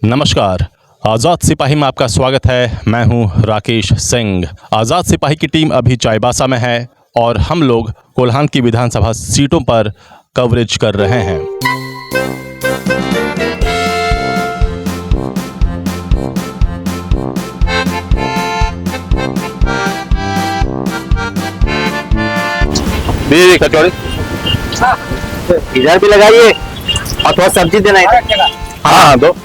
नमस्कार, आज़ाद सिपाही में आपका स्वागत है। मैं हूं राकेश सिंह। आज़ाद सिपाही की टीम अभी चाईबासा में है और हम लोग कोल्हान की विधानसभा सीटों पर कवरेज कर रहे हैं। दीदी कचौड़ी इधर भी लगाइए और थोड़ा सब्जी देना है। हाँ दो।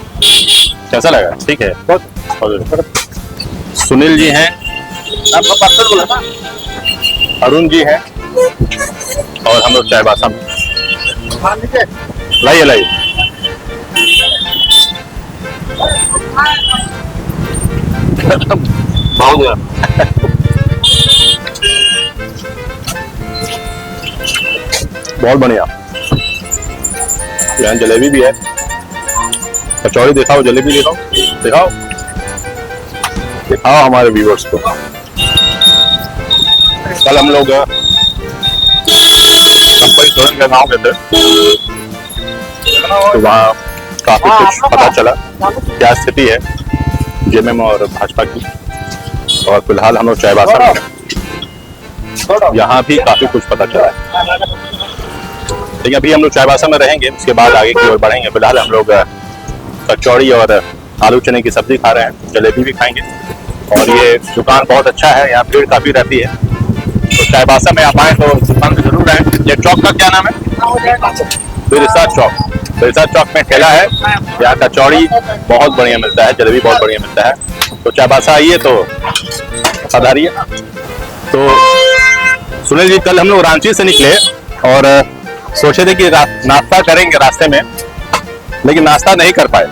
कैसा लगा? ठीक है। सुनील जी हैं, आपका पार्सल बोला था। अरुण जी हैं और हम लोग चाईबासा में। लाइए लाइए। बहुत बहुत बढ़िया। यहाँ जलेबी भी है। कचौड़ी दिखाओ, जलेबी दिखाओ, दिखाओ दिखाओ हमारे व्यूअर्स को। कल हम लोग चंपई सोरेन के गाँव गए थे, तो वहाँ काफी कुछ पता चला क्या स्थिति है जेएमएम और भाजपा की। और फिलहाल हम लोग चाईबासा में हैं, यहाँ भी काफी कुछ पता चला है। लेकिन अभी हम लोग चाईबासा में रहेंगे, उसके बाद आगे की ओर बढ़ेंगे। फिलहाल हम लोग कचौड़ी और आलू चने की सब्जी खा रहे हैं, जलेबी भी खाएंगे। और ये दुकान बहुत अच्छा है, यहाँ भीड़ काफी रहती है। तो चाईबासा में आप आए तो दुकान जरूर आए। ये चौक का क्या नाम है? बिरसा चौक। बिरसा चौक में ठेला है, यहाँ कचौड़ी बहुत बढ़िया मिलता है, जलेबी बहुत बढ़िया मिलता है। तो चाईबासा आइए तो पधारिए। तो सुनील जी, कल हम लोग रांची से निकले और सोचे थे कि नाश्ता करेंगे रास्ते में, लेकिन नाश्ता नहीं कर पाए।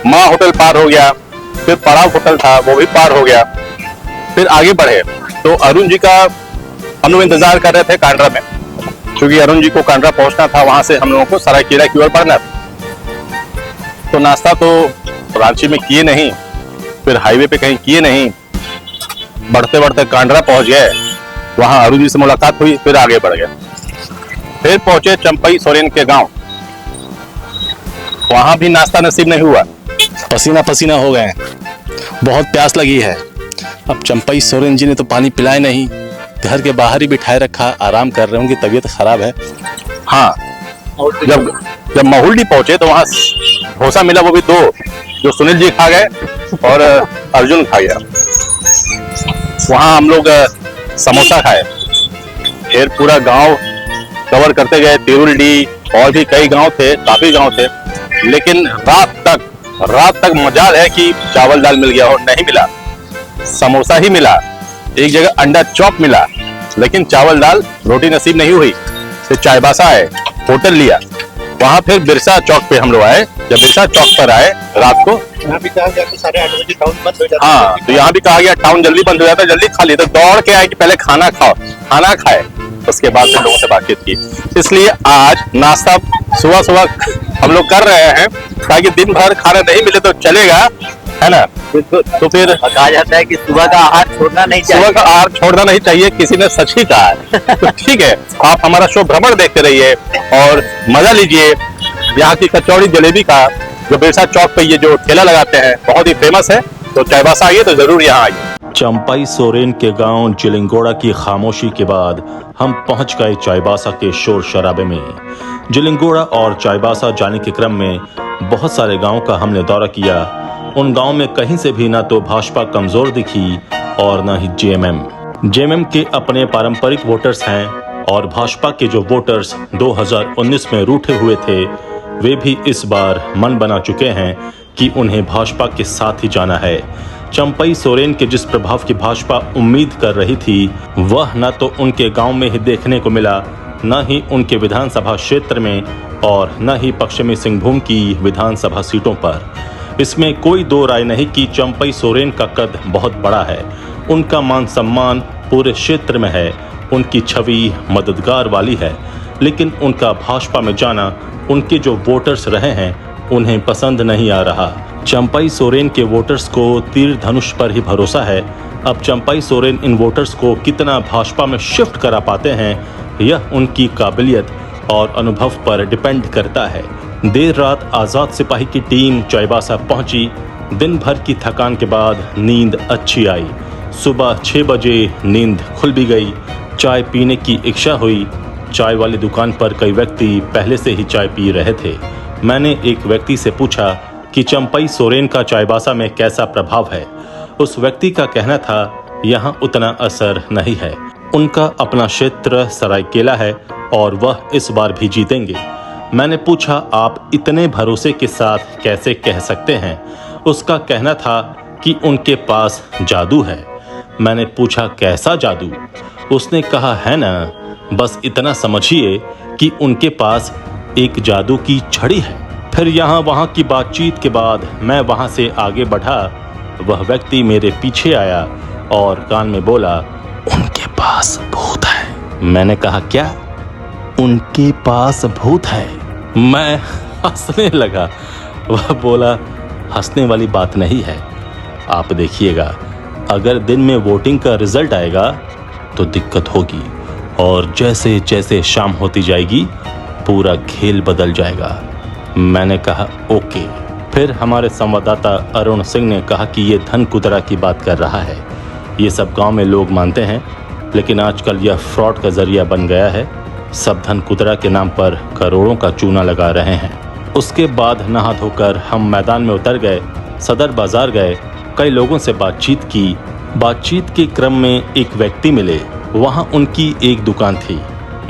माँ होटल पार हो गया, फिर पड़ाव होटल था वो भी पार हो गया, फिर आगे बढ़े। तो अरुण जी का हम लोग इंतजार कर रहे थे कांड्रा में, क्योंकि अरुण जी को कांड्रा पहुंचना था, वहां से हम लोगों को सरायकेला की ओर बढ़ना था। तो नाश्ता तो रांची में किए नहीं, फिर हाईवे पे कहीं किए नहीं, बढ़ते बढ़ते कांड्रा पहुंच गए। वहां अरुण जी से मुलाकात हुई, फिर आगे बढ़ गए। फिर पहुंचे चंपई सोरेन के गांव, वहां भी नाश्ता नसीब नहीं हुआ, पसीना पसीना हो गए, बहुत प्यास लगी है। अब चंपई सोरेन जी ने तो पानी पिलाए नहीं, घर के बाहर ही बिठाए रखा, आराम कर रहे हैं, उनकी तबीयत खराब है। हाँ, जब महुल्डी पहुंचे तो वहां डोसा मिला, वो भी दो, जो सुनील जी खा गए और अर्जुन खा गया। वहां हम लोग समोसा खाए, फिर पूरा गांव कवर करते गए। तिरुलडी और भी कई गांव थे, काफी गांव थे, लेकिन रात तक मजाल है कि चावल दाल मिल गया हो, नहीं मिला। समोसा ही मिला, एक जगह अंडा चॉप मिला, लेकिन चावल दाल रोटी नसीब नहीं हुई। फिर चाईबासा आए, होटल लिया, वहां फिर बिरसा चौक पे हम लोग आए। जब बिरसा चौक पर आए रात को, यहाँ भी कहा गया कि 8:30 बजे टाउन बंद हो जाता है। हाँ, तो यहाँ भी कहा गया टाउन जल्दी बंद हो जाता है, जल्दी खा लिए। तो दौड़ के आए कि पहले खाना खाओ, खाना खाए, उसके बाद फिर लोगों से बातचीत की। इसलिए आज नाश्ता सुबह हम लोग कर रहे हैं, ताकि दिन भर खाना नहीं मिले तो चलेगा, है ना। तो फिर कहा जाता है कि सुबह का आहार छोड़ना नहीं चाहिए। सुबह का आहार छोड़ना नहीं चाहिए, किसी ने सच ही कहा है। तो ठीक है, आप हमारा शो भ्रमण देखते रहिए और मजा लीजिए यहाँ की कचौड़ी जलेबी का, जो बिरसा चौक पे ये जो ठेला लगाते हैं, बहुत ही फेमस है। तो चाईबासा आइए तो जरूर यहाँ आइए। चंपई सोरेन के गांव जिलिंगोड़ा की खामोशी के बाद हम पहुंच गए चाईबासा के शोर शराबे में। जिलिंगोड़ा और चाईबासा जाने के क्रम में बहुत सारे गांवों का हमने दौरा किया। उन गांव में कहीं से भी ना तो भाजपा कमजोर दिखी और ना ही जेएमएम के अपने पारंपरिक वोटर्स हैं, और भाजपा के जो वोटर्स 2019 में रूठे हुए थे, वे भी इस बार मन बना चुके हैं कि उन्हें भाजपा के साथ ही जाना है। चंपई सोरेन के जिस प्रभाव की भाजपा उम्मीद कर रही थी, वह न तो उनके गांव में ही देखने को मिला, न ही उनके विधानसभा क्षेत्र में, और न ही पश्चिमी सिंहभूम की विधानसभा सीटों पर। इसमें कोई दो राय नहीं कि चंपई सोरेन का कद बहुत बड़ा है, उनका मान सम्मान पूरे क्षेत्र में है, उनकी छवि मददगार वाली है, लेकिन उनका भाजपा में जाना उनके जो वोटर्स रहे हैं उन्हें पसंद नहीं आ रहा। चंपई सोरेन के वोटर्स को तीर धनुष पर ही भरोसा है। अब चंपई सोरेन इन वोटर्स को कितना भाजपा में शिफ्ट करा पाते हैं, यह उनकी काबिलियत और अनुभव पर डिपेंड करता है। देर रात आज़ाद सिपाही की टीम चाईबासा पहुंची। दिन भर की थकान के बाद नींद अच्छी आई। सुबह 6 बजे नींद खुल भी गई। चाय पीने की इच्छा हुई। चाय वाली दुकान पर कई व्यक्ति पहले से ही चाय पी रहे थे। मैंने एक व्यक्ति से पूछा कि चंपई सोरेन का चाईबासा में कैसा प्रभाव है। उस व्यक्ति का कहना था यहाँ उतना असर नहीं है। उनका अपना क्षेत्र सरायकेला है और वह इस बार भी जीतेंगे। मैंने पूछा आप इतने भरोसे के साथ कैसे कह सकते हैं। उसका कहना था कि उनके पास जादू है। मैंने पूछा कैसा जादू। उसने कहा है ना, बस इतना समझिए कि उनके पास एक जादू की छड़ी है। फिर यहाँ वहाँ की बातचीत के बाद मैं वहाँ से आगे बढ़ा। वह व्यक्ति मेरे पीछे आया और कान में बोला उनके पास भूत है। मैंने कहा क्या? उनके पास भूत है। मैं हंसने लगा। वह बोला हंसने वाली बात नहीं है, आप देखिएगा अगर दिन में वोटिंग का रिजल्ट आएगा तो दिक्कत होगी और जैसे जैसे शाम होती जाएगी पूरा खेल बदल जाएगा। मैंने कहा ओके। फिर हमारे संवाददाता अरुण सिंह ने कहा कि ये धन कुतरा की बात कर रहा है। ये सब गांव में लोग मानते हैं, लेकिन आजकल यह फ्रॉड का जरिया बन गया है। सब धन कुतरा के नाम पर करोड़ों का चूना लगा रहे हैं। उसके बाद नहा धोकर हम मैदान में उतर गए, सदर बाजार गए, कई लोगों से बातचीत की। बातचीत के क्रम में एक व्यक्ति मिले। वहाँ उनकी एक दुकान थी।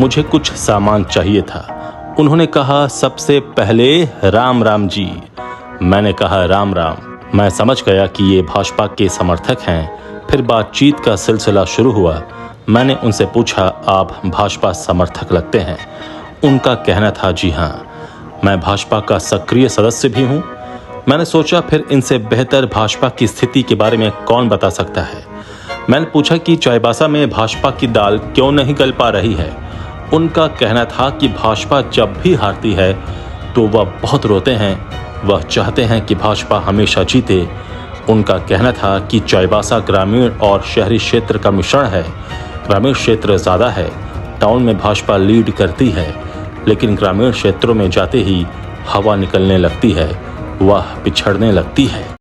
मुझे कुछ सामान चाहिए था। उन्होंने कहा सबसे पहले राम राम जी। मैंने कहा राम राम। मैं समझ गया कि ये भाजपा के समर्थक हैं। फिर बातचीत का सिलसिला शुरू हुआ। मैंने उनसे पूछा आप भाजपा समर्थक लगते हैं। उनका कहना था जी हाँ, मैं भाजपा का सक्रिय सदस्य भी हूँ। मैंने सोचा फिर इनसे बेहतर भाजपा की स्थिति के बारे में कौन बता सकता है। मैंने पूछा कि चाईबासा में भाजपा की दाल क्यों नहीं गल पा रही है। उनका कहना था कि भाजपा जब भी हारती है तो वह बहुत रोते हैं। वह चाहते हैं कि भाजपा हमेशा जीते। उनका कहना था कि चाईबासा ग्रामीण और शहरी क्षेत्र का मिश्रण है। ग्रामीण क्षेत्र ज़्यादा है, टाउन में भाजपा लीड करती है, लेकिन ग्रामीण क्षेत्रों में जाते ही हवा निकलने लगती है, वह पिछड़ने लगती है।